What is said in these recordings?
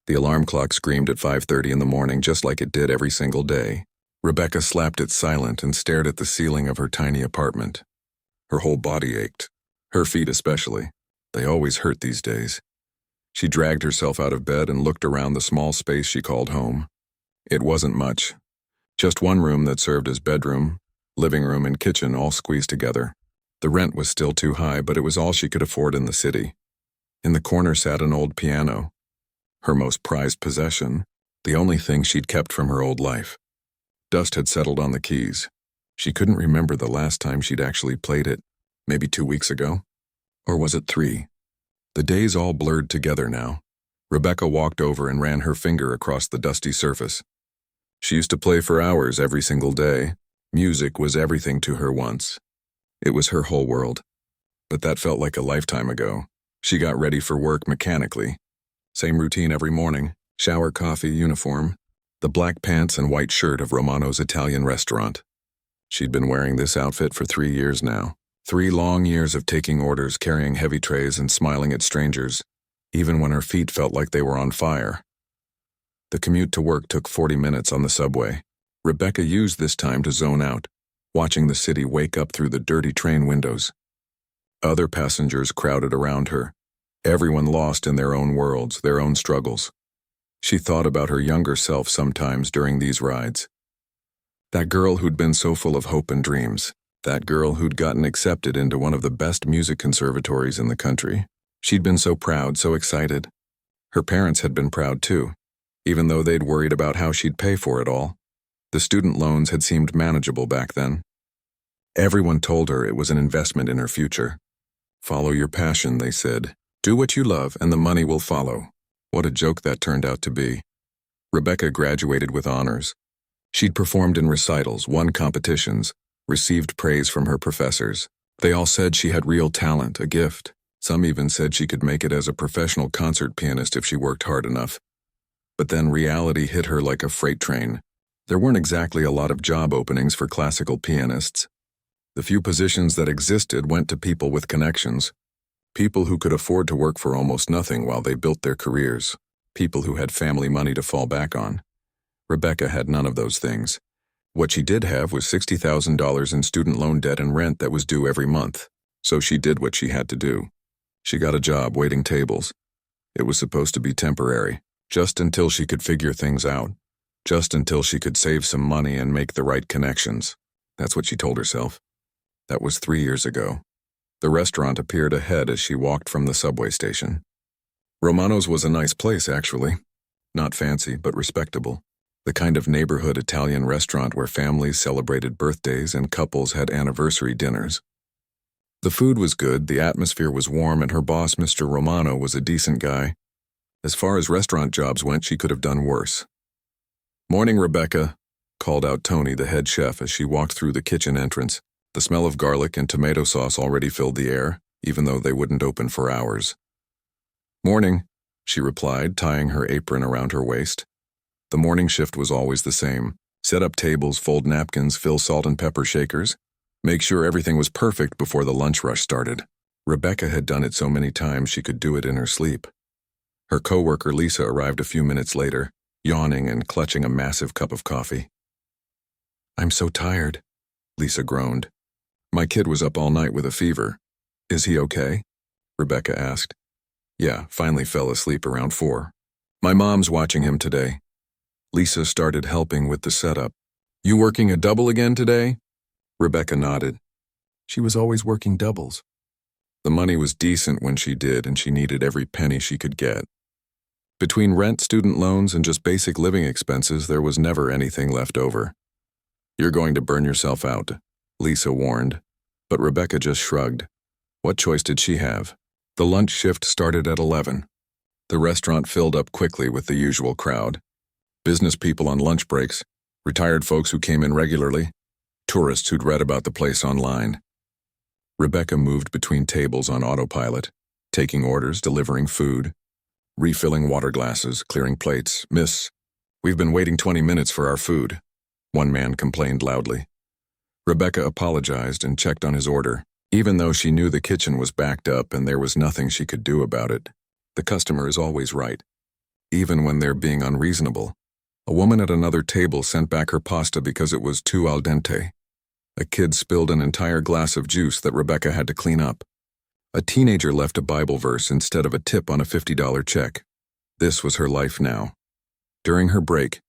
The alarm clock screamed at 5:30 in the morning just like it did every single day. Rebecca slapped it silent and stared at the ceiling of her tiny apartment. Her whole body ached. Her feet especially. They always hurt these days. She dragged herself out of bed and looked around the small space she called home. It wasn't much. Just one room that served as bedroom, living room, and kitchen all squeezed together. The rent was still too high, but it was all she could afford in the city. In the corner sat an old piano. Her most prized possession, the only thing she'd kept from her old life. Dust had settled on the keys. She couldn't remember the last time she'd actually played it. Maybe 2 weeks ago? Or was it 3? The days all blurred together now. Rebecca walked over and ran her finger across the dusty surface. She used to play for hours every single day. Music was everything to her once. It was her whole world. But that felt like a lifetime ago. She got ready for work mechanically. Same routine every morning. Shower, coffee, uniform. The black pants and white shirt of Romano's Italian restaurant. She'd been wearing this outfit for 3 years now. 3 long years of taking orders, carrying heavy trays, and smiling at strangers, even when her feet felt like they were on fire. The commute to work took 40 minutes on the subway. Rebecca used this time to zone out, watching the city wake up through the dirty train windows. Other passengers crowded around her, everyone lost in their own worlds, their own struggles. She thought about her younger self sometimes during these rides. That girl who'd been so full of hope and dreams. That girl who'd gotten accepted into one of the best music conservatories in the country. She'd been so proud, so excited. Her parents had been proud too, even though they'd worried about how she'd pay for it all. The student loans had seemed manageable back then. Everyone told her it was an investment in her future. Follow your passion, they said. Do what you love and the money will follow. What a joke that turned out to be. Rebecca graduated with honors. She'd performed in recitals, won competitions, received praise from her professors. They all said she had real talent, a gift. Some even said she could make it as a professional concert pianist if she worked hard enough. But then reality hit her like a freight train. There weren't exactly a lot of job openings for classical pianists. The few positions that existed went to people with connections. People who could afford to work for almost nothing while they built their careers. People who had family money to fall back on. Rebecca had none of those things. What she did have was $60,000 in student loan debt and rent that was due every month. So she did what she had to do. She got a job waiting tables. It was supposed to be temporary, just until she could figure things out. Just until she could save some money and make the right connections. That's what she told herself. That was 3 years ago. The restaurant appeared ahead as she walked from the subway station. Romano's was a nice place, actually. Not fancy, but respectable. The kind of neighborhood Italian restaurant where families celebrated birthdays and couples had anniversary dinners. The food was good, the atmosphere was warm, and her boss, Mr. Romano, was a decent guy. As far as restaurant jobs went, she could have done worse. "Morning, Rebecca," called out Tony, the head chef, as she walked through the kitchen entrance. The smell of garlic and tomato sauce already filled the air, even though they wouldn't open for hours. "Morning," she replied, tying her apron around her waist. The morning shift was always the same. Set up tables, fold napkins, fill salt and pepper shakers. Make sure everything was perfect before the lunch rush started. Rebecca had done it so many times she could do it in her sleep. Her coworker Lisa arrived a few minutes later, yawning and clutching a massive cup of coffee. "I'm so tired," Lisa groaned. "My kid was up all night with a fever. Is he okay?" Rebecca asked. "Yeah, finally fell asleep around 4. My mom's watching him today." Lisa started helping with the setup. "You working a double again today?" Rebecca nodded. She was always working doubles. The money was decent when she did, and she needed every penny she could get. Between rent, student loans, and just basic living expenses, there was never anything left over. "You're going to burn yourself out," Lisa warned. But Rebecca just shrugged. What choice did she have? The lunch shift started at 11. The restaurant filled up quickly with the usual crowd. Business people on lunch breaks, retired folks who came in regularly, tourists who'd read about the place online. Rebecca moved between tables on autopilot, taking orders, delivering food, refilling water glasses, clearing plates. "Miss, we've been waiting 20 minutes for our food," one man complained loudly. Rebecca apologized and checked on his order, even though she knew the kitchen was backed up and there was nothing she could do about it. The customer is always right. even when they're being unreasonable. A woman at another table sent back her pasta because it was too al dente. A kid spilled an entire glass of juice that Rebecca had to clean up. A teenager left a Bible verse instead of a tip on a $50 check. This was her life now. During her break,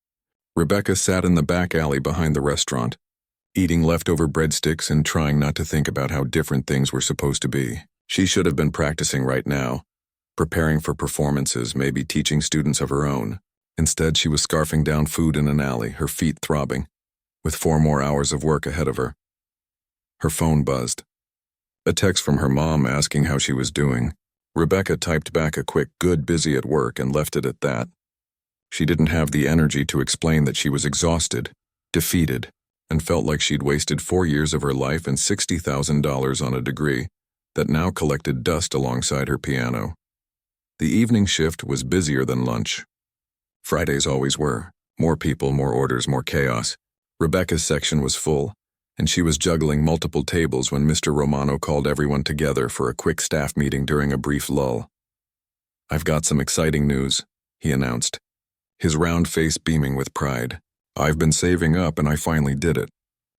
Rebecca sat in the back alley behind the restaurant, eating leftover breadsticks and trying not to think about how different things were supposed to be. She should have been practicing right now, preparing for performances, maybe teaching students of her own. Instead, she was scarfing down food in an alley, her feet throbbing, with 4 more hours of work ahead of her. Her phone buzzed. A text from her mom asking how she was doing. Rebecca typed back a quick, "Good, busy at work," and left it at that. She didn't have the energy to explain that she was exhausted, defeated, and felt like she'd wasted 4 years of her life and $60,000 on a degree that now collected dust alongside her piano. The evening shift was busier than lunch. Fridays always were. More people, more orders, more chaos. Rebecca's section was full, and she was juggling multiple tables when Mr. Romano called everyone together for a quick staff meeting during a brief lull. "I've got some exciting news," he announced, his round face beaming with pride. "I've been saving up and I finally did it.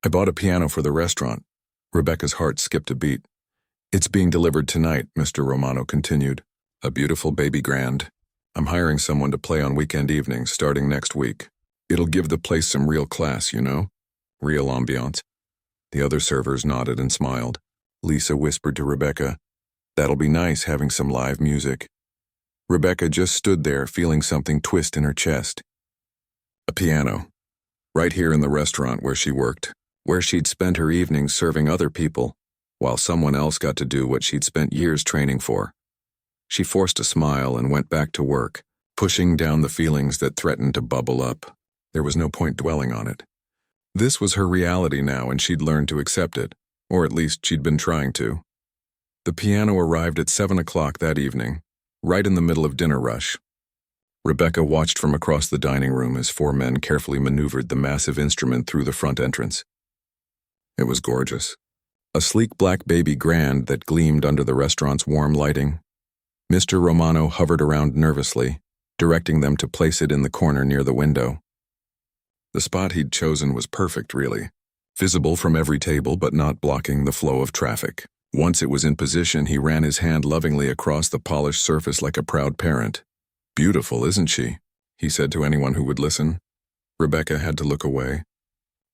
I bought a piano for the restaurant." Rebecca's heart skipped a beat. "It's being delivered tonight," Mr. Romano continued. "A beautiful baby grand. I'm hiring someone to play on weekend evenings starting next week. It'll give the place some real class, you know? Real ambiance." The other servers nodded and smiled. Lisa whispered to Rebecca, "That'll be nice having some live music." Rebecca just stood there feeling something twist in her chest. A piano. Right here in the restaurant where she worked, where she'd spent her evenings serving other people, while someone else got to do what she'd spent years training for. She forced a smile and went back to work, pushing down the feelings that threatened to bubble up. There was no point dwelling on it. This was her reality now, and she'd learned to accept it, or at least she'd been trying to. The piano arrived at 7 o'clock that evening, right in the middle of dinner rush. Rebecca watched from across the dining room as 4 men carefully maneuvered the massive instrument through the front entrance. It was gorgeous. A sleek black baby grand that gleamed under the restaurant's warm lighting. Mr. Romano hovered around nervously, directing them to place it in the corner near the window. The spot he'd chosen was perfect, really. Visible from every table but not blocking the flow of traffic. Once it was in position, he ran his hand lovingly across the polished surface like a proud parent. "Beautiful, isn't she?" he said to anyone who would listen. Rebecca had to look away.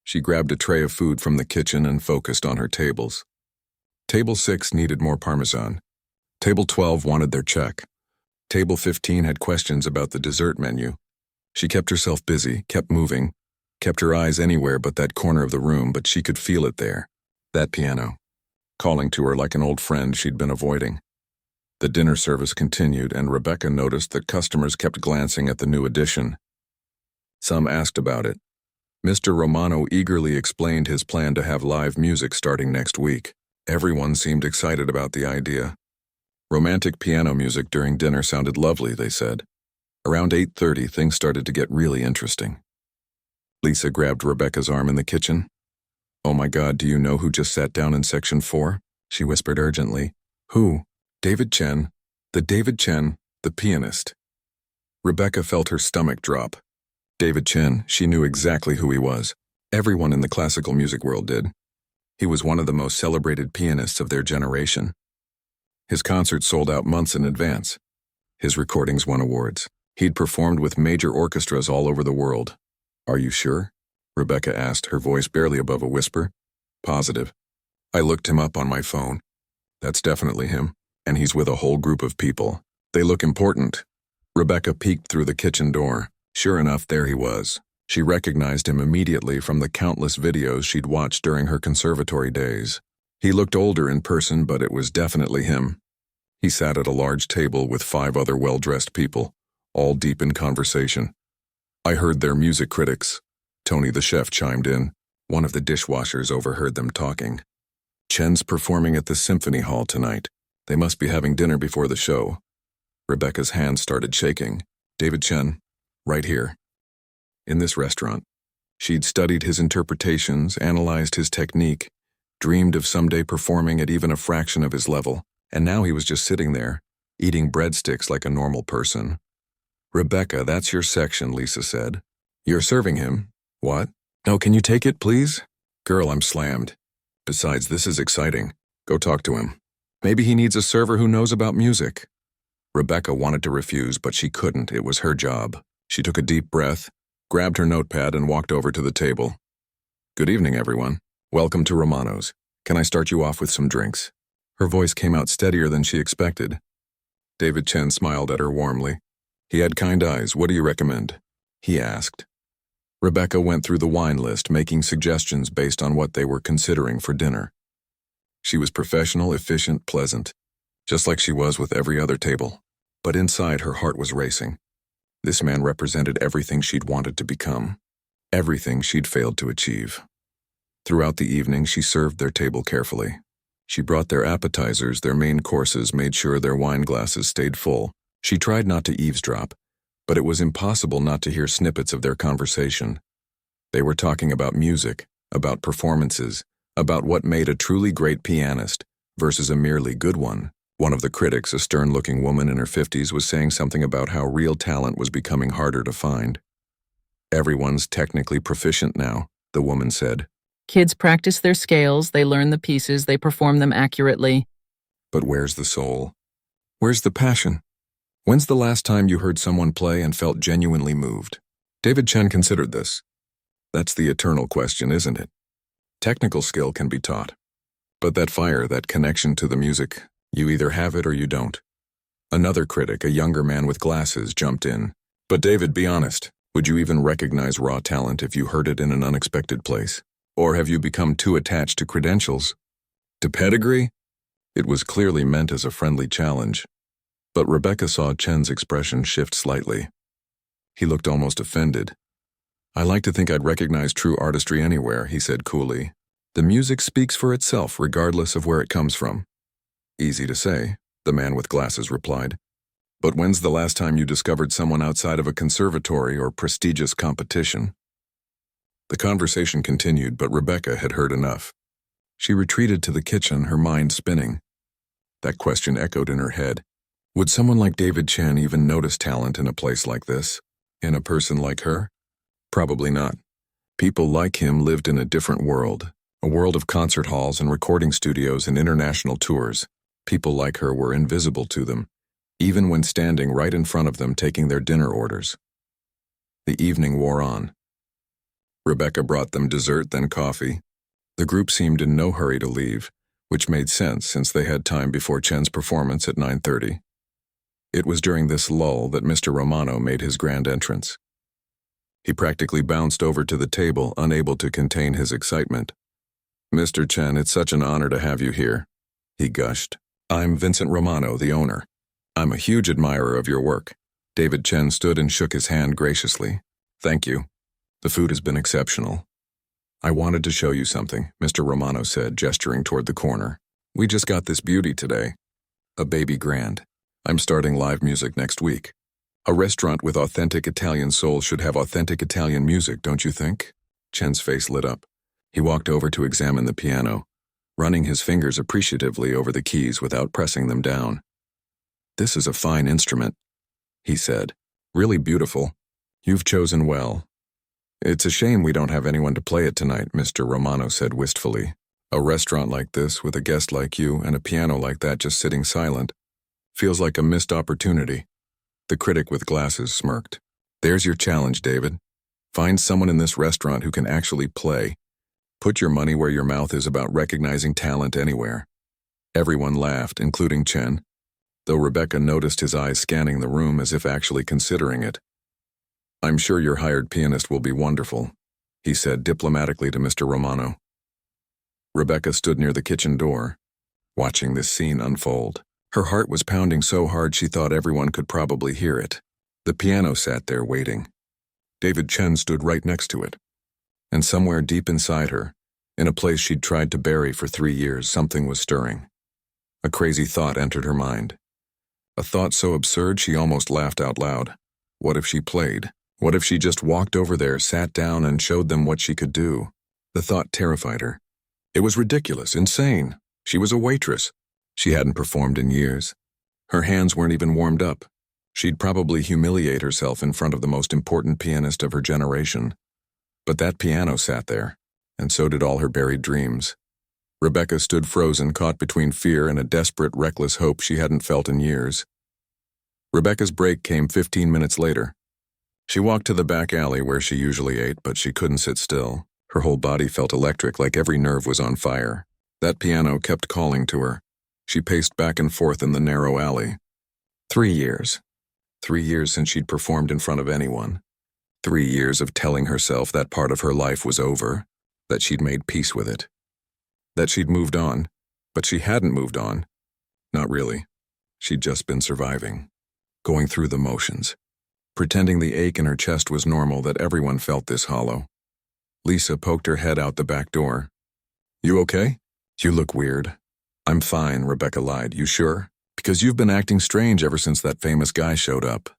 She grabbed a tray of food from the kitchen and focused on her tables. Table 6 needed more Parmesan. Table 12 wanted their check. Table 15 had questions about the dessert menu. She kept herself busy, kept moving, kept her eyes anywhere but that corner of the room, but she could feel it there. That piano, calling to her like an old friend she'd been avoiding. The dinner service continued, and Rebecca noticed that customers kept glancing at the new addition. Some asked about it. Mr. Romano eagerly explained his plan to have live music starting next week. Everyone seemed excited about the idea. Romantic piano music during dinner sounded lovely, they said. Around 8:30, things started to get really interesting. Lisa grabbed Rebecca's arm in the kitchen. "Oh my God, do you know who just sat down in section 4? She whispered urgently. "Who?" "David Chen. David Chen, the pianist." Rebecca felt her stomach drop. David Chen, she knew exactly who he was. Everyone in the classical music world did. He was one of the most celebrated pianists of their generation. His concerts sold out months in advance. His recordings won awards. He'd performed with major orchestras all over the world. "Are you sure?" Rebecca asked, her voice barely above a whisper. "Positive. I looked him up on my phone. That's definitely him, and he's with a whole group of people. They look important." Rebecca peeked through the kitchen door. Sure enough, there he was. She recognized him immediately from the countless videos she'd watched during her conservatory days. He looked older in person, but it was definitely him. He sat at a large table with 5 other well-dressed people, all deep in conversation. "I heard they're music critics." Tony the chef chimed in. One of the dishwashers overheard them talking. "Chen's performing at the Symphony Hall tonight. They must be having dinner before the show." Rebecca's hands started shaking. David Chen, right here. In this restaurant. She'd studied his interpretations, analyzed his technique, dreamed of someday performing at even a fraction of his level, and now he was just sitting there, eating breadsticks like a normal person. Rebecca, that's your section, Lisa said. You're serving him? What? No, can you take it, please? Girl, I'm slammed. Besides, this is exciting. Go talk to him. Maybe he needs a server who knows about music. Rebecca wanted to refuse, but she couldn't. It was her job. She took a deep breath, grabbed her notepad, and walked over to the table. Good evening, everyone. Welcome to Romano's. Can I start you off with some drinks? Her voice came out steadier than she expected. David Chen smiled at her warmly. He had kind eyes. What do you recommend? He asked. Rebecca went through the wine list, making suggestions based on what they were considering for dinner. She was professional, efficient, pleasant, just like she was with every other table. But inside, her heart was racing. This man represented everything she'd wanted to become, everything she'd failed to achieve. Throughout the evening, she served their table carefully. She brought their appetizers, their main courses, made sure their wine glasses stayed full. She tried not to eavesdrop, but it was impossible not to hear snippets of their conversation. They were talking about music, about performances, about what made a truly great pianist versus a merely good one. One of the critics, a stern-looking woman in her 50s, was saying something about how real talent was becoming harder to find. Everyone's technically proficient now, the woman said. Kids practice their scales, they learn the pieces, they perform them accurately. But where's the soul? Where's the passion? When's the last time you heard someone play and felt genuinely moved? David Chen considered this. That's the eternal question, isn't it? Technical skill can be taught. But that fire, that connection to the music, you either have it or you don't. Another critic, a younger man with glasses, jumped in. But David, be honest, would you even recognize raw talent if you heard it in an unexpected place? Or have you become too attached to credentials? To pedigree? It was clearly meant as a friendly challenge. But Rebecca saw Chen's expression shift slightly. He looked almost offended. I like to think I'd recognize true artistry anywhere, he said coolly. The music speaks for itself regardless of where it comes from. Easy to say, the man with glasses replied. But when's the last time you discovered someone outside of a conservatory or prestigious competition? The conversation continued, but Rebecca had heard enough. She retreated to the kitchen, her mind spinning. That question echoed in her head. Would someone like David Chen even notice talent in a place like this? In a person like her? Probably not. People like him lived in a different world, a world of concert halls and recording studios and international tours. People like her were invisible to them, even when standing right in front of them taking their dinner orders. The evening wore on. Rebecca brought them dessert, then coffee. The group seemed in no hurry to leave, which made sense since they had time before Chen's performance at 9:30. It was during this lull that Mr. Romano made his grand entrance. He practically bounced over to the table, unable to contain his excitement. Mr. Chen, it's such an honor to have you here, he gushed. I'm Vincent Romano, the owner. I'm a huge admirer of your work. David Chen stood and shook his hand graciously. Thank you. The food has been exceptional. I wanted to show you something, Mr. Romano said, gesturing toward the corner. We just got this beauty today. A baby grand. I'm starting live music next week. A restaurant with authentic Italian soul should have authentic Italian music, don't you think? Chen's face lit up. He walked over to examine the piano, running his fingers appreciatively over the keys without pressing them down. This is a fine instrument, he said. Really beautiful. You've chosen well. It's a shame we don't have anyone to play it tonight, Mr. Romano said wistfully. A restaurant like this with a guest like you and a piano like that just sitting silent feels like a missed opportunity. The critic with glasses smirked. There's your challenge, David. Find someone in this restaurant who can actually play. Put your money where your mouth is about recognizing talent anywhere. Everyone laughed, including Chen, though Rebecca noticed his eyes scanning the room as if actually considering it. I'm sure your hired pianist will be wonderful, he said diplomatically to Mr. Romano. Rebecca stood near the kitchen door, watching this scene unfold. Her heart was pounding so hard she thought everyone could probably hear it. The piano sat there waiting. David Chen stood right next to it. And somewhere deep inside her, in a place she'd tried to bury for 3 years, something was stirring. A crazy thought entered her mind. A thought so absurd she almost laughed out loud. What if she played? What if she just walked over there, sat down, and showed them what she could do? The thought terrified her. It was ridiculous, insane. She was a waitress. She hadn't performed in years. Her hands weren't even warmed up. She'd probably humiliate herself in front of the most important pianist of her generation. But that piano sat there, and so did all her buried dreams. Rebecca stood frozen, caught between fear and a desperate, reckless hope she hadn't felt in years. Rebecca's break came 15 minutes later. She walked to the back alley where she usually ate, but she couldn't sit still. Her whole body felt electric, like every nerve was on fire. That piano kept calling to her. She paced back and forth in the narrow alley. 3 years. 3 years since she'd performed in front of anyone. 3 years of telling herself that part of her life was over, that she'd made peace with it, that she'd moved on, but she hadn't moved on. Not really. She'd just been surviving, going through the motions, pretending the ache in her chest was normal, that everyone felt this hollow. Lisa poked her head out the back door. "You okay? You look weird." "I'm fine," Rebecca lied. "You sure? Because you've been acting strange ever since that famous guy showed up."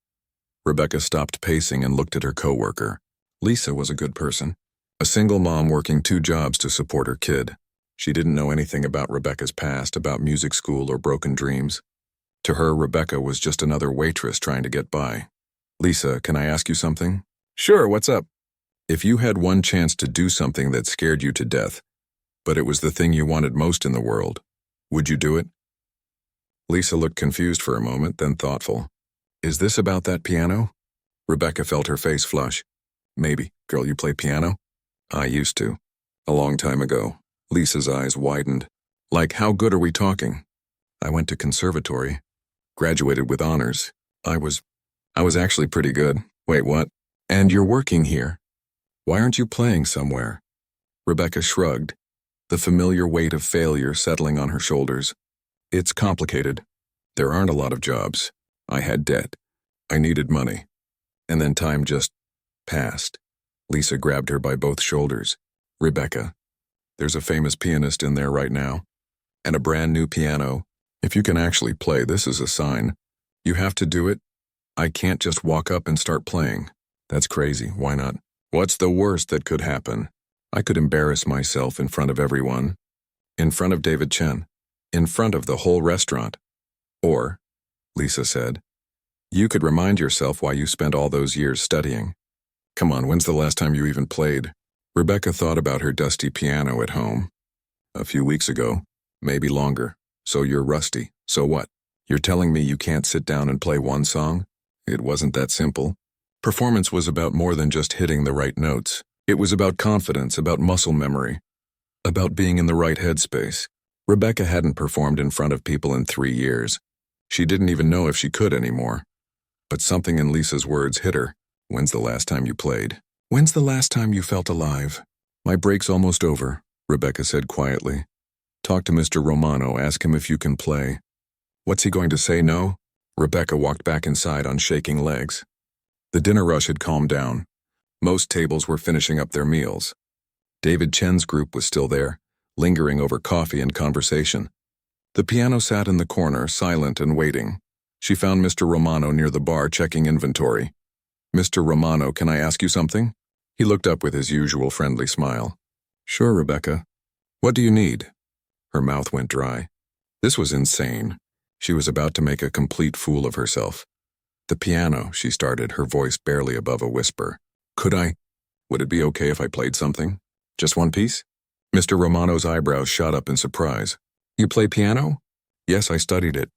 Rebecca stopped pacing and looked at her coworker. Lisa was a good person, a single mom working 2 jobs to support her kid. She didn't know anything about Rebecca's past, about music school or broken dreams. To her, Rebecca was just another waitress trying to get by. "Lisa, can I ask you something?" "Sure, what's up?" "If you had one chance to do something that scared you to death, but it was the thing you wanted most in the world, would you do it?" Lisa looked confused for a moment, then thoughtful. "Is this about that piano?" Rebecca felt her face flush. "Maybe. Girl, you play piano?" "I used to. A long time ago." Lisa's eyes widened. "Like, how good are we talking?" "I went to conservatory. Graduated with honors. I was actually pretty good." "Wait, what? And you're working here? Why aren't you playing somewhere?" Rebecca shrugged, the familiar weight of failure settling on her shoulders. "It's complicated. There aren't a lot of jobs. I had debt. I needed money. And then time just passed." Lisa grabbed her by both shoulders. "Rebecca, there's a famous pianist in there right now. And a brand new piano. If you can actually play, this is a sign. You have to do it. I can't just walk up and start playing." "That's crazy. Why not?" "What's the worst that could happen? I could embarrass myself in front of everyone. In front of David Chen. In front of the whole restaurant. Or," Lisa said, "you could remind yourself why you spent all those years studying. Come on, when's the last time you even played?" Rebecca thought about her dusty piano at home. "A few weeks ago. Maybe longer. So you're rusty. So what? You're telling me you can't sit down and play one song?" It wasn't that simple. Performance was about more than just hitting the right notes. It was about confidence, about muscle memory, about being in the right headspace. Rebecca hadn't performed in front of people in 3 years. She didn't even know if she could anymore. But something in Lisa's words hit her. "When's the last time you played? When's the last time you felt alive?" "My break's almost over," Rebecca said quietly. "Talk to Mr. Romano, ask him if you can play." "What's he going to say, no?" Rebecca walked back inside on shaking legs. The dinner rush had calmed down. Most tables were finishing up their meals. David Chen's group was still there, lingering over coffee and conversation. The piano sat in the corner, silent and waiting. She found Mr. Romano near the bar checking inventory. "Mr. Romano, can I ask you something?" He looked up with his usual friendly smile. "Sure, Rebecca. What do you need?" Her mouth went dry. This was insane. She was about to make a complete fool of herself. "The piano," she started, her voice barely above a whisper. Would it be okay if I played something? Just one piece?" Mr. Romano's eyebrows shot up in surprise. "You play piano?" "Yes, I studied it.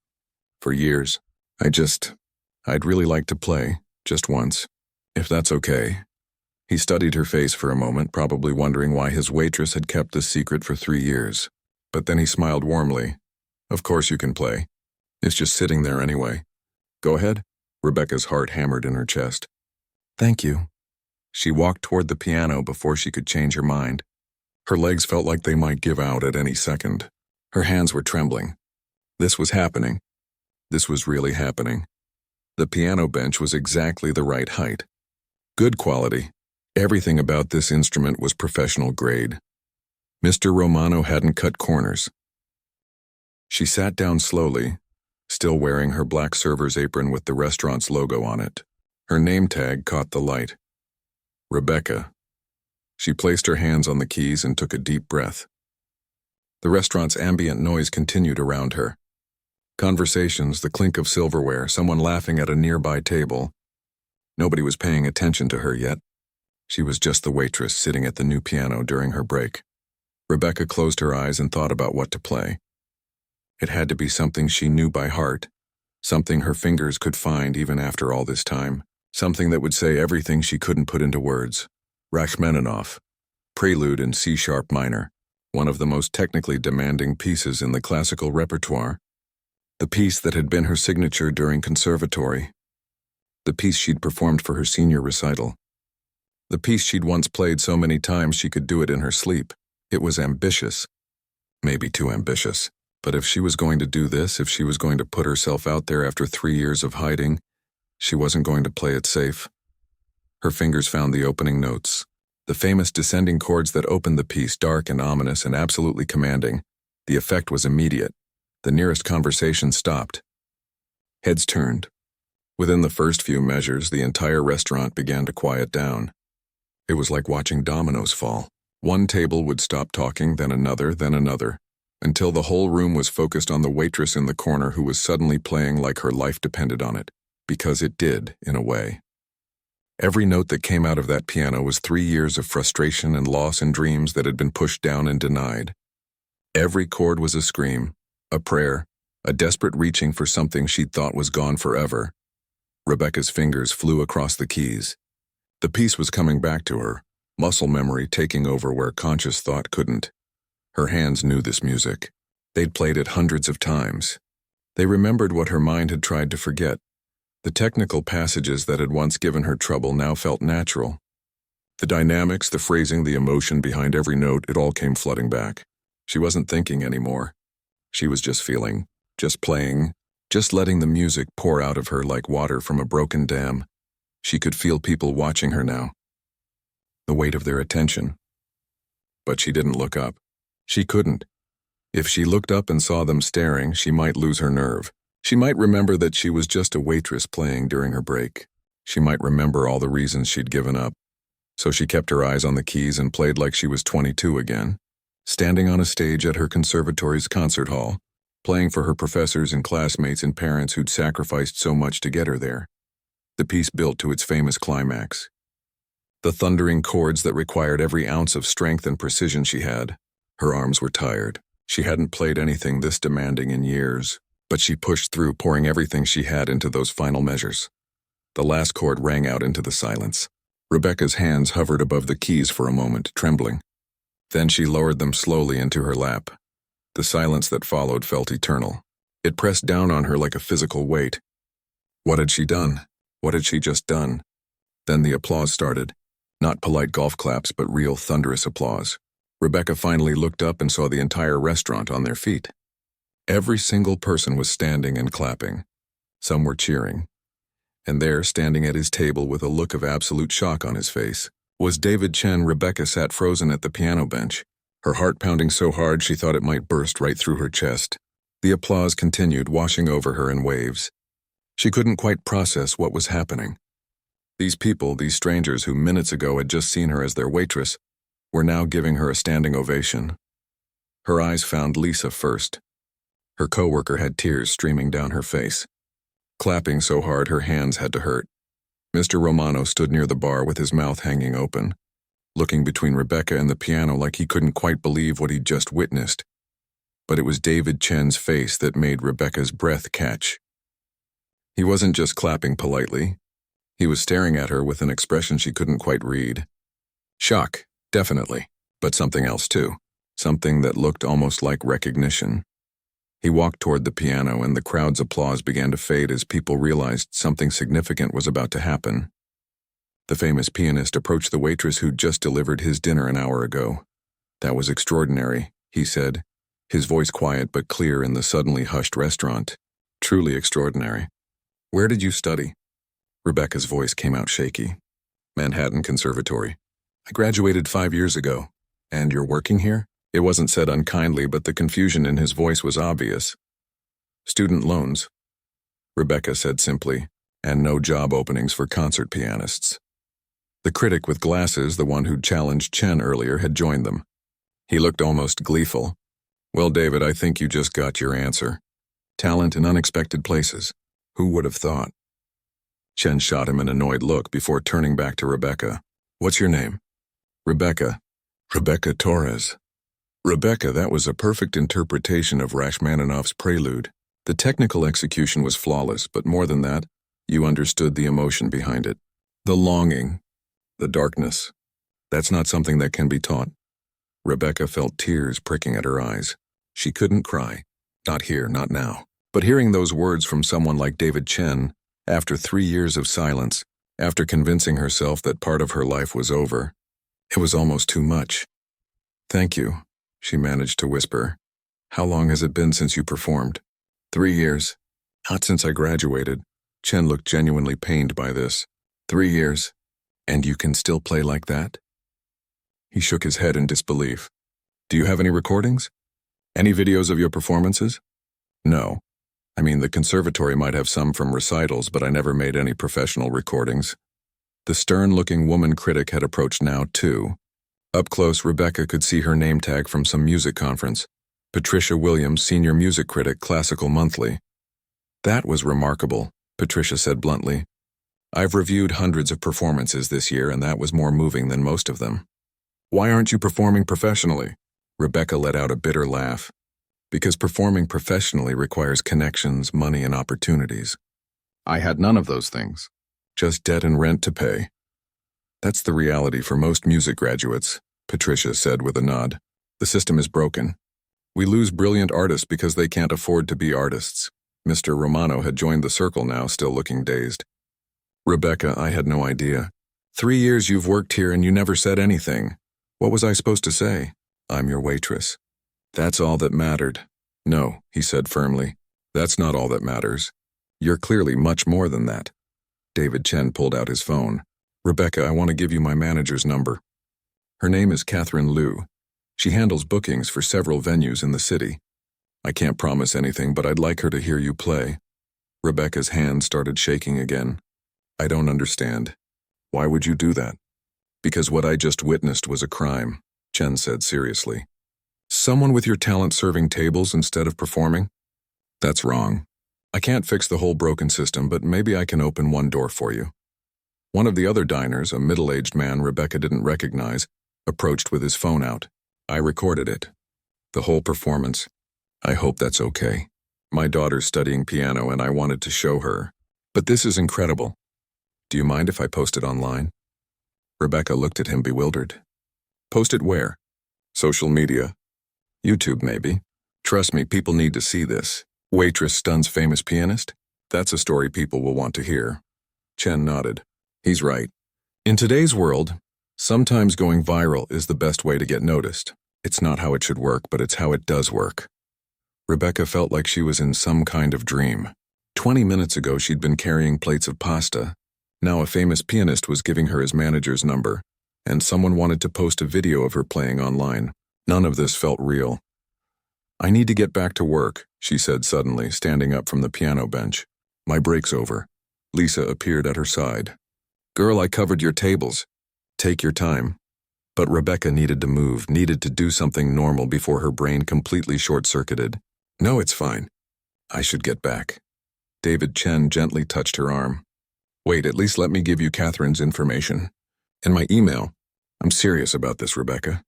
For years. I'd really like to play, just once. If that's okay." He studied her face for a moment, probably wondering why his waitress had kept this secret for 3 years. But then he smiled warmly. "Of course you can play. It's just sitting there anyway. Go ahead." Rebecca's heart hammered in her chest. "Thank you." She walked toward the piano before she could change her mind. Her legs felt like they might give out at any second. Her hands were trembling. This was happening. This was really happening. The piano bench was exactly the right height. Good quality. Everything about this instrument was professional grade. Mr. Romano hadn't cut corners. She sat down slowly, still wearing her black server's apron with the restaurant's logo on it. Her name tag caught the light. Rebecca. She placed her hands on the keys and took a deep breath. The restaurant's ambient noise continued around her. Conversations, the clink of silverware, someone laughing at a nearby table. Nobody was paying attention to her yet. She was just the waitress sitting at the new piano during her break. Rebecca closed her eyes and thought about what to play. It had to be something she knew by heart, something her fingers could find even after all this time, something that would say everything she couldn't put into words. Rachmaninoff, Prelude in C-sharp minor, one of the most technically demanding pieces in the classical repertoire. The piece that had been her signature during conservatory. The piece she'd performed for her senior recital. The piece she'd once played so many times she could do it in her sleep. It was ambitious. Maybe too ambitious. But if she was going to do this, if she was going to put herself out there after 3 years of hiding, she wasn't going to play it safe. Her fingers found the opening notes. The famous descending chords that opened the piece, dark and ominous and absolutely commanding. The effect was immediate. The nearest conversation stopped. Heads turned. Within the first few measures, the entire restaurant began to quiet down. It was like watching dominoes fall. One table would stop talking, then another, until the whole room was focused on the waitress in the corner who was suddenly playing like her life depended on it, because it did, in a way. Every note that came out of that piano was 3 years of frustration and loss and dreams that had been pushed down and denied. Every chord was a scream, a prayer, a desperate reaching for something she'd thought was gone forever. Rebecca's fingers flew across the keys. The piece was coming back to her, muscle memory taking over where conscious thought couldn't. Her hands knew this music. They'd played it hundreds of times. They remembered what her mind had tried to forget. The technical passages that had once given her trouble now felt natural. The dynamics, the phrasing, the emotion behind every note, it all came flooding back. She wasn't thinking anymore. She was just feeling, just playing, just letting the music pour out of her like water from a broken dam. She could feel people watching her now. The weight of their attention. But she didn't look up. She couldn't. If she looked up and saw them staring, she might lose her nerve. She might remember that she was just a waitress playing during her break. She might remember all the reasons she'd given up. So she kept her eyes on the keys and played like she was 22 again, standing on a stage at her conservatory's concert hall, playing for her professors and classmates and parents who'd sacrificed so much to get her there. The piece built to its famous climax. The thundering chords that required every ounce of strength and precision she had. Her arms were tired. She hadn't played anything this demanding in years, but she pushed through, pouring everything she had into those final measures. The last chord rang out into the silence. Rebecca's hands hovered above the keys for a moment, trembling. Then she lowered them slowly into her lap. The silence that followed felt eternal. It pressed down on her like a physical weight. What had she done? What had she just done? Then the applause started. Not polite golf claps, but real thunderous applause. Rebecca finally looked up and saw the entire restaurant on their feet. Every single person was standing and clapping. Some were cheering. And there, standing at his table with a look of absolute shock on his face, was David Chen. Rebecca sat frozen at the piano bench, her heart pounding so hard she thought it might burst right through her chest. The applause continued, washing over her in waves. She couldn't quite process what was happening. These people, these strangers who minutes ago had just seen her as their waitress, were now giving her a standing ovation. Her eyes found Lisa first. Her coworker had tears streaming down her face. Clapping so hard her hands had to hurt. Mr. Romano stood near the bar with his mouth hanging open, looking between Rebecca and the piano like he couldn't quite believe what he'd just witnessed. But it was David Chen's face that made Rebecca's breath catch. He wasn't just clapping politely. He was staring at her with an expression she couldn't quite read. Shock, definitely, but something else too. Something that looked almost like recognition. He walked toward the piano and the crowd's applause began to fade as people realized something significant was about to happen. The famous pianist approached the waitress who'd just delivered his dinner an hour ago. That was extraordinary, he said, his voice quiet but clear in the suddenly hushed restaurant. Truly extraordinary. Where did you study? Rebecca's voice came out shaky. Manhattan Conservatory. I graduated 5 years ago. And you're working here? It wasn't said unkindly, but the confusion in his voice was obvious. Student loans, Rebecca said simply, and no job openings for concert pianists. The critic with glasses, the one who'd challenged Chen earlier, had joined them. He looked almost gleeful. Well, David, I think you just got your answer. Talent in unexpected places. Who would have thought? Chen shot him an annoyed look before turning back to Rebecca. What's your name? Rebecca. Rebecca Torres. Rebecca, that was a perfect interpretation of Rachmaninoff's Prelude. The technical execution was flawless, but more than that, you understood the emotion behind it. The longing. The darkness. That's not something that can be taught. Rebecca felt tears pricking at her eyes. She couldn't cry. Not here, not now. But hearing those words from someone like David Chen, after 3 years of silence, after convincing herself that part of her life was over, it was almost too much. Thank you, she managed to whisper. How long has it been since you performed? 3 years. Not since I graduated. Chen looked genuinely pained by this. 3 years. And you can still play like that? He shook his head in disbelief. Do you have any recordings? Any videos of your performances? No. I mean, the conservatory might have some from recitals, but I never made any professional recordings. The stern-looking woman critic had approached now, too. Up close, Rebecca could see her name tag from some music conference. Patricia Williams, Senior Music Critic, Classical Monthly. That was remarkable, Patricia said bluntly. I've reviewed hundreds of performances this year, and that was more moving than most of them. Why aren't you performing professionally? Rebecca let out a bitter laugh. Because performing professionally requires connections, money, and opportunities. I had none of those things. Just debt and rent to pay. That's the reality for most music graduates, Patricia said with a nod. The system is broken. We lose brilliant artists because they can't afford to be artists. Mr. Romano had joined the circle now, still looking dazed. Rebecca, I had no idea. 3 years you've worked here and you never said anything. What was I supposed to say? I'm your waitress. That's all that mattered. No, he said firmly. That's not all that matters. You're clearly much more than that. David Chen pulled out his phone. Rebecca, I want to give you my manager's number. Her name is Catherine Liu. She handles bookings for several venues in the city. I can't promise anything, but I'd like her to hear you play. Rebecca's hand started shaking again. I don't understand. Why would you do that? Because what I just witnessed was a crime, Chen said seriously. Someone with your talent serving tables instead of performing? That's wrong. I can't fix the whole broken system, but maybe I can open one door for you. One of the other diners, a middle-aged man Rebecca didn't recognize, approached with his phone out. I recorded it. The whole performance. I hope that's okay. My daughter's studying piano and I wanted to show her. But this is incredible. Do you mind if I post it online? Rebecca looked at him bewildered. Post it where? Social media. YouTube, maybe. Trust me, people need to see this. Waitress Astounds famous pianist? That's a story people will want to hear. Chen nodded. He's right. In today's world, sometimes going viral is the best way to get noticed. It's not how it should work, but it's how it does work. Rebecca felt like she was in some kind of dream. 20 minutes ago, she'd been carrying plates of pasta. Now a famous pianist was giving her his manager's number, and someone wanted to post a video of her playing online. None of this felt real. I need to get back to work, she said suddenly, standing up from the piano bench. My break's over. Lisa appeared at her side. Girl, I covered your tables. Take your time. But Rebecca needed to move, needed to do something normal before her brain completely short-circuited. No, it's fine. I should get back. David Chen gently touched her arm. Wait, at least let me give you Catherine's information. In my email. I'm serious about this, Rebecca.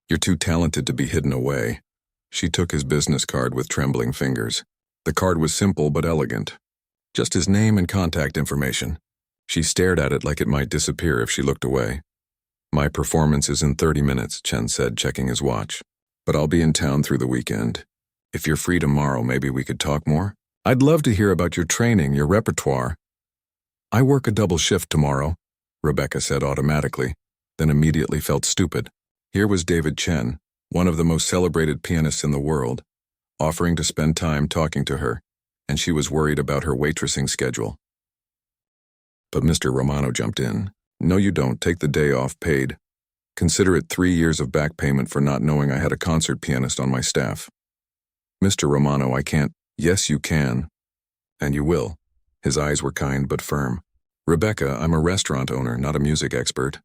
You're too talented to be hidden away. She took his business card with trembling fingers. The card was simple but elegant. Just his name and contact information. She stared at it like it might disappear if she looked away. My performance is in 30 minutes, Chen said, checking his watch. But I'll be in town through the weekend. If you're free tomorrow, maybe we could talk more? I'd love to hear about your training, your repertoire. I work a double shift tomorrow, Rebecca said automatically, then immediately felt stupid. Here was David Chen, one of the most celebrated pianists in the world, offering to spend time talking to her, and she was worried about her waitressing schedule. But Mr. Romano jumped in. No, you don't. Take the day off paid. Consider it 3 years of back payment for not knowing I had a concert pianist on my staff. Mr. Romano, I can't. Yes, you can. And you will. His eyes were kind but firm. Rebecca, I'm a restaurant owner, not a music expert.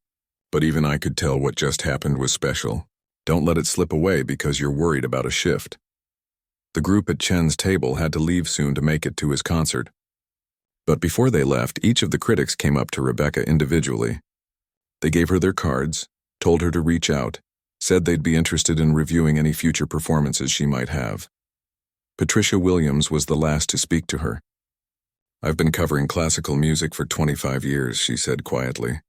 But even I could tell what just happened was special. Don't let it slip away because you're worried about a shift. The group at Chen's table had to leave soon to make it to his concert. But before they left, each of the critics came up to Rebecca individually. They gave her their cards, told her to reach out, said they'd be interested in reviewing any future performances she might have. Patricia Williams was the last to speak to her. "I've been covering classical music for 25 years, she said quietly.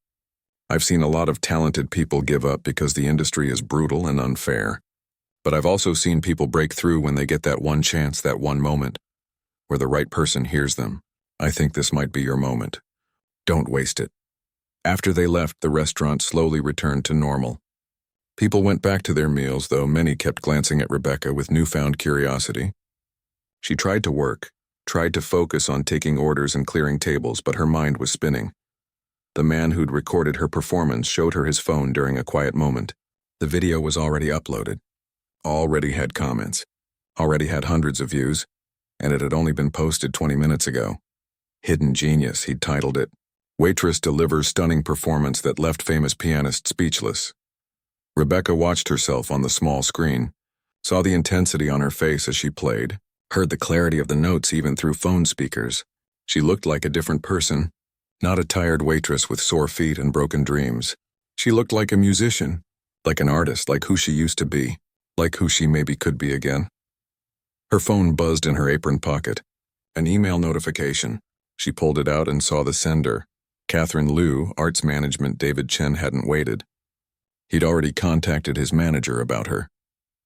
"I've seen a lot of talented people give up because the industry is brutal and unfair. But I've also seen people break through when they get that one chance, that one moment, where the right person hears them. I think this might be your moment. Don't waste it." After they left, the restaurant slowly returned to normal. People went back to their meals, though many kept glancing at Rebecca with newfound curiosity. She tried to work, tried to focus on taking orders and clearing tables, but her mind was spinning. The man who'd recorded her performance showed her his phone during a quiet moment. The video was already uploaded, already had comments, already had hundreds of views, and it had only been posted 20 minutes ago. "Hidden Genius," he'd titled it. "Waitress delivers stunning performance that left famous pianist speechless." Rebecca watched herself on the small screen, saw the intensity on her face as she played, heard the clarity of the notes even through phone speakers. She looked like a different person, not a tired waitress with sore feet and broken dreams. She looked like a musician, like an artist, like who she used to be, like who she maybe could be again. Her phone buzzed in her apron pocket. An email notification. She pulled it out and saw the sender. Catherine Liu, arts management. David Chen hadn't waited. He'd already contacted his manager about her.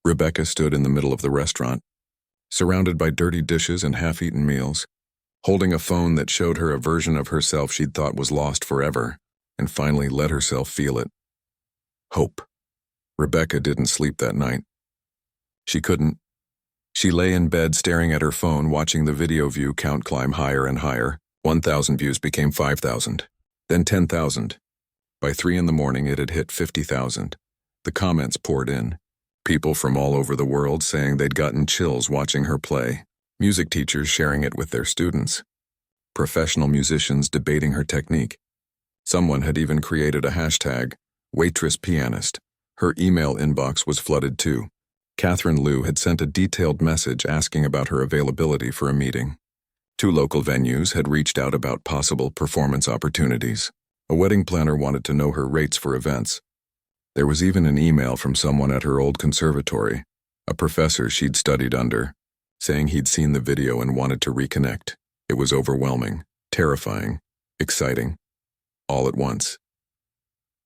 Rebecca stood in the middle of the restaurant, surrounded by dirty dishes and half-eaten meals, holding a phone that showed her a version of herself she'd thought was lost forever, and finally let herself feel it. Hope. Rebecca didn't sleep that night. She couldn't. She lay in bed staring at her phone, watching the video view count climb higher and higher. 1,000 views became 5,000, then 10,000. By 3 in the morning, it had hit 50,000. The comments poured in. People from all over the world saying they'd gotten chills watching her play. Music teachers sharing it with their students. Professional musicians debating her technique. Someone had even created a hashtag, Waitress Pianist. Her email inbox was flooded too. Catherine Liu had sent a detailed message asking about her availability for a meeting. 2 local venues had reached out about possible performance opportunities. A wedding planner wanted to know her rates for events. There was even an email from someone at her old conservatory, a professor she'd studied under, saying he'd seen the video and wanted to reconnect. It was overwhelming, terrifying, exciting, all at once.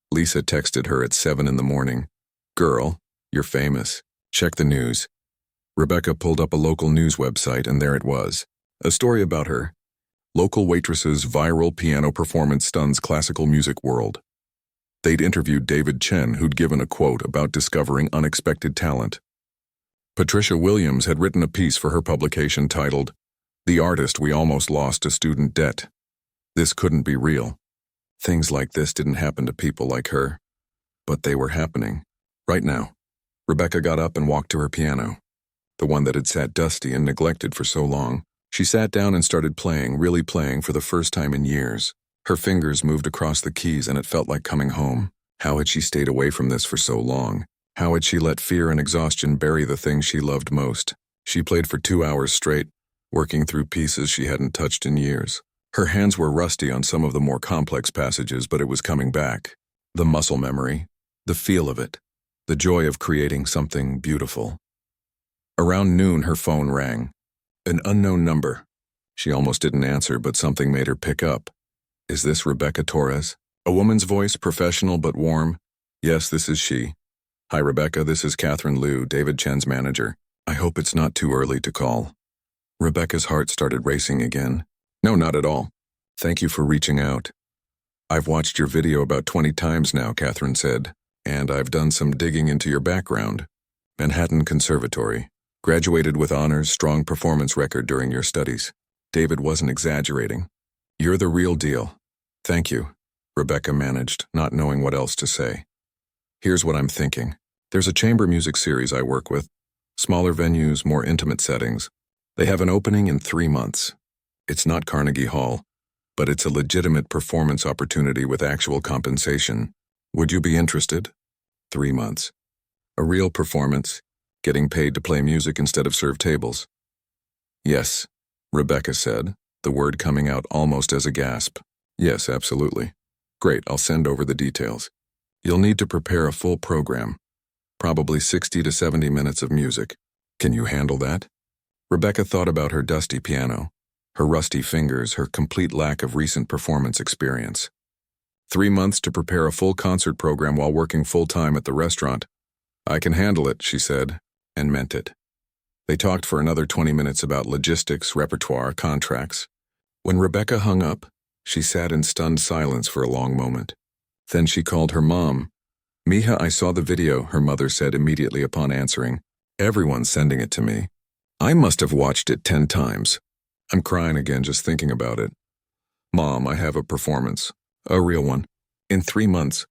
Lisa texted her at 7 in the morning. "Girl, you're famous. Check the news." Rebecca pulled up a local news website, and there it was. A story about her. Local waitress's viral piano performance stuns classical music world. They'd interviewed David Chen, who'd given a quote about discovering unexpected talent. Patricia Williams had written a piece for her publication titled, "The Artist We Almost Lost to Student Debt." This couldn't be real. Things like this didn't happen to people like her. But they were happening. Right now. Rebecca got up and walked to her piano, the one that had sat dusty and neglected for so long. She sat down and started playing, really playing for the first time in years. Her fingers moved across the keys and it felt like coming home. How had she stayed away from this for so long? How had she let fear and exhaustion bury the things she loved most? She played for 2 hours straight, working through pieces she hadn't touched in years. Her hands were rusty on some of the more complex passages, but it was coming back. The muscle memory, the feel of it, the joy of creating something beautiful. Around noon, her phone rang. An unknown number. She almost didn't answer, but something made her pick up. "Is this Rebecca Torres?" A woman's voice, professional but warm. "Yes, this is she." "Hi, Rebecca, this is Catherine Liu, David Chen's manager. I hope it's not too early to call." Rebecca's heart started racing again. "No, not at all. Thank you for reaching out." "I've watched your video about 20 times now," Catherine said, "and I've done some digging into your background. Manhattan Conservatory. Graduated with honors, strong performance record during your studies." David wasn't exaggerating. "You're the real deal." "Thank you," Rebecca managed, not knowing what else to say. "Here's what I'm thinking. There's a chamber music series I work with. Smaller venues, more intimate settings. They have an opening in 3 months. It's not Carnegie Hall, but it's a legitimate performance opportunity with actual compensation. Would you be interested?" 3 months. A real performance, getting paid to play music instead of serve tables. Yes, Rebecca said, the word coming out almost as a gasp. Yes, absolutely. Great, I'll send over the details. You'll need to prepare a full program, probably 60 to 70 minutes of music. Can you handle that? Rebecca thought about her dusty piano, her rusty fingers, her complete lack of recent performance experience. 3 months to prepare a full concert program while working full-time at the restaurant. I can handle it, she said, and meant it. They talked for another 20 minutes about logistics, repertoire, contracts. When Rebecca hung up, she sat in stunned silence for a long moment. Then she called her mom. Mija, I saw the video, her mother said immediately upon answering. Everyone's sending it to me. I must have watched it 10 times. I'm crying again just thinking about it. Mom, I have a performance. A real one. In 3 months.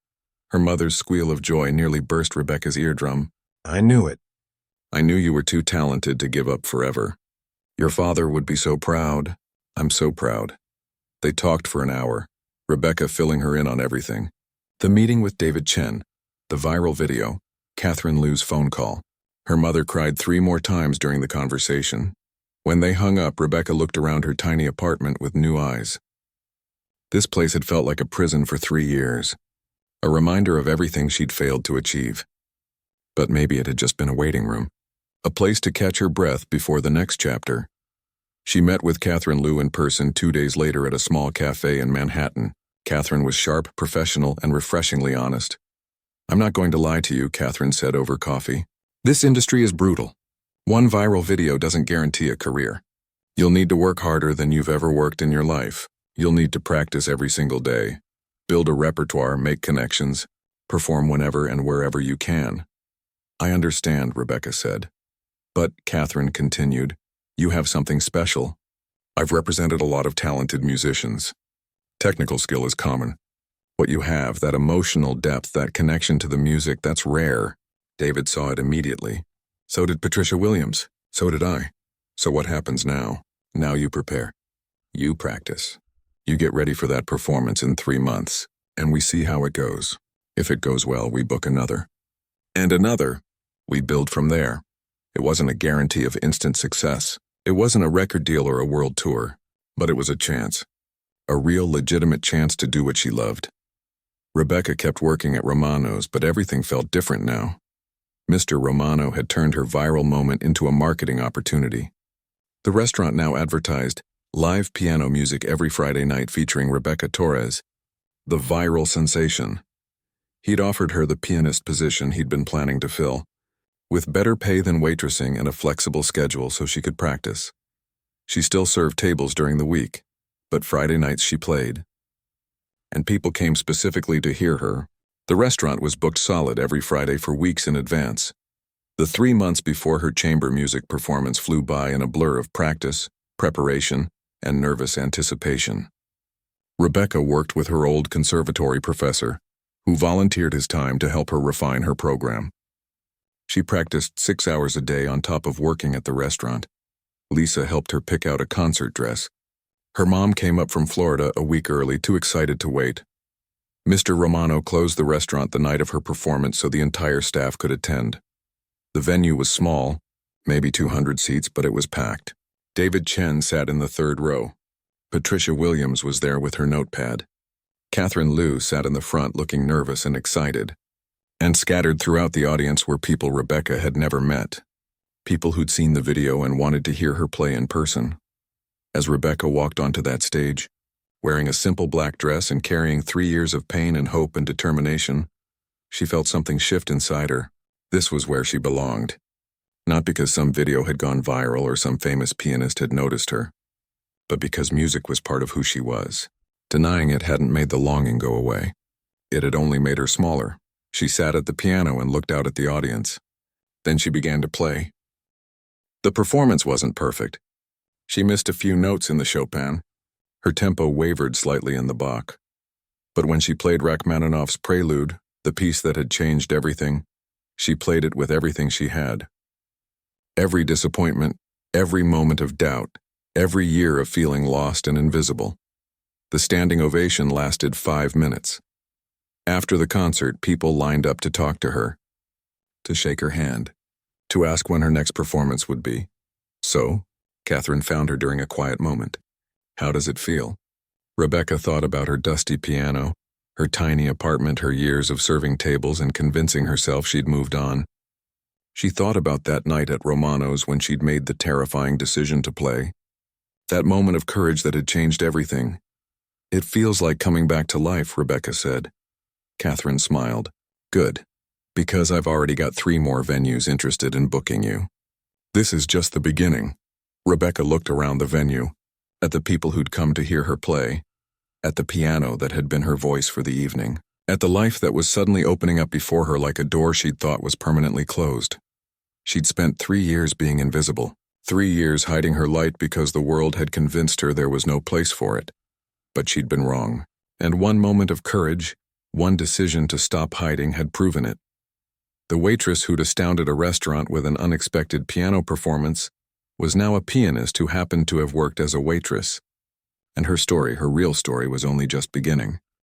Her mother's squeal of joy nearly burst Rebecca's eardrum. I knew it. I knew you were too talented to give up forever. Your father would be so proud. I'm so proud. They talked for an hour, Rebecca filling her in on everything. The meeting with David Chen, the viral video, Catherine Liu's phone call. Her mother cried 3 more times during the conversation. When they hung up, Rebecca looked around her tiny apartment with new eyes. This place had felt like a prison for 3 years, a reminder of everything she'd failed to achieve. But maybe it had just been a waiting room, a place to catch her breath before the next chapter. She met with Catherine Liu in person 2 days later at a small cafe in Manhattan. Catherine was sharp, professional, and refreshingly honest. I'm not going to lie to you, Catherine said over coffee. This industry is brutal. One viral video doesn't guarantee a career. You'll need to work harder than you've ever worked in your life. You'll need to practice every single day, build a repertoire, make connections, perform whenever and wherever you can. I understand, Rebecca said. But, Catherine continued, you have something special. I've represented a lot of talented musicians. Technical skill is common. What you have, that emotional depth, that connection to the music, that's rare. David saw it immediately. So did Patricia Williams. So did I. So what happens now? Now you prepare. You practice. You get ready for that performance in 3 months, and we see how it goes. If it goes well, we book another. And another. We build from there. It wasn't a guarantee of instant success. It wasn't a record deal or a world tour, but it was a chance. A real legitimate chance to do what she loved. Rebecca kept working at Romano's, but everything felt different now. Mr. Romano had turned her viral moment into a marketing opportunity. The restaurant now advertised live piano music every Friday night featuring Rebecca Torres, the viral sensation. He'd offered her the pianist position he'd been planning to fill, with better pay than waitressing and a flexible schedule so she could practice. She still served tables during the week, but Friday nights she played. And people came specifically to hear her. The restaurant was booked solid every Friday for weeks in advance. The 3 months before her chamber music performance flew by in a blur of practice, preparation, and nervous anticipation. Rebecca worked with her old conservatory professor, who volunteered his time to help her refine her program. She practiced 6 hours a day on top of working at the restaurant. Lisa helped her pick out a concert dress. Her mom came up from Florida a week early, too excited to wait. Mr. Romano closed the restaurant the night of her performance so the entire staff could attend. The venue was small, maybe 200 seats, but it was packed. David Chen sat in the 3rd row. Patricia Williams was there with her notepad. Catherine Liu sat in the front looking nervous and excited. And scattered throughout the audience were people Rebecca had never met. People who'd seen the video and wanted to hear her play in person. As Rebecca walked onto that stage, wearing a simple black dress and carrying 3 years of pain and hope and determination, she felt something shift inside her. This was where she belonged. Not because some video had gone viral or some famous pianist had noticed her, but because music was part of who she was. Denying it hadn't made the longing go away. It had only made her smaller. She sat at the piano and looked out at the audience. Then she began to play. The performance wasn't perfect. She missed a few notes in the Chopin. Her tempo wavered slightly in the Bach. But when she played Rachmaninoff's Prelude, the piece that had changed everything, she played it with everything she had. Every disappointment, every moment of doubt, every year of feeling lost and invisible. The standing ovation lasted 5 minutes. After the concert, people lined up to talk to her, to shake her hand, to ask when her next performance would be. So, Catherine found her during a quiet moment. How does it feel? Rebecca thought about her dusty piano, her tiny apartment, her years of serving tables and convincing herself she'd moved on. She thought about that night at Romano's when she'd made the terrifying decision to play. That moment of courage that had changed everything. It feels like coming back to life, Rebecca said. Catherine smiled. Good. Because I've already got 3 more venues interested in booking you. This is just the beginning. Rebecca looked around the venue, at the people who'd come to hear her play, at the piano that had been her voice for the evening, at the life that was suddenly opening up before her like a door she'd thought was permanently closed. She'd spent 3 years being invisible, 3 years hiding her light because the world had convinced her there was no place for it. But she'd been wrong, and one moment of courage, one decision to stop hiding had proven it. The waitress who'd astounded a restaurant with an unexpected piano performance was now a pianist who happened to have worked as a waitress. And her story, her real story, was only just beginning.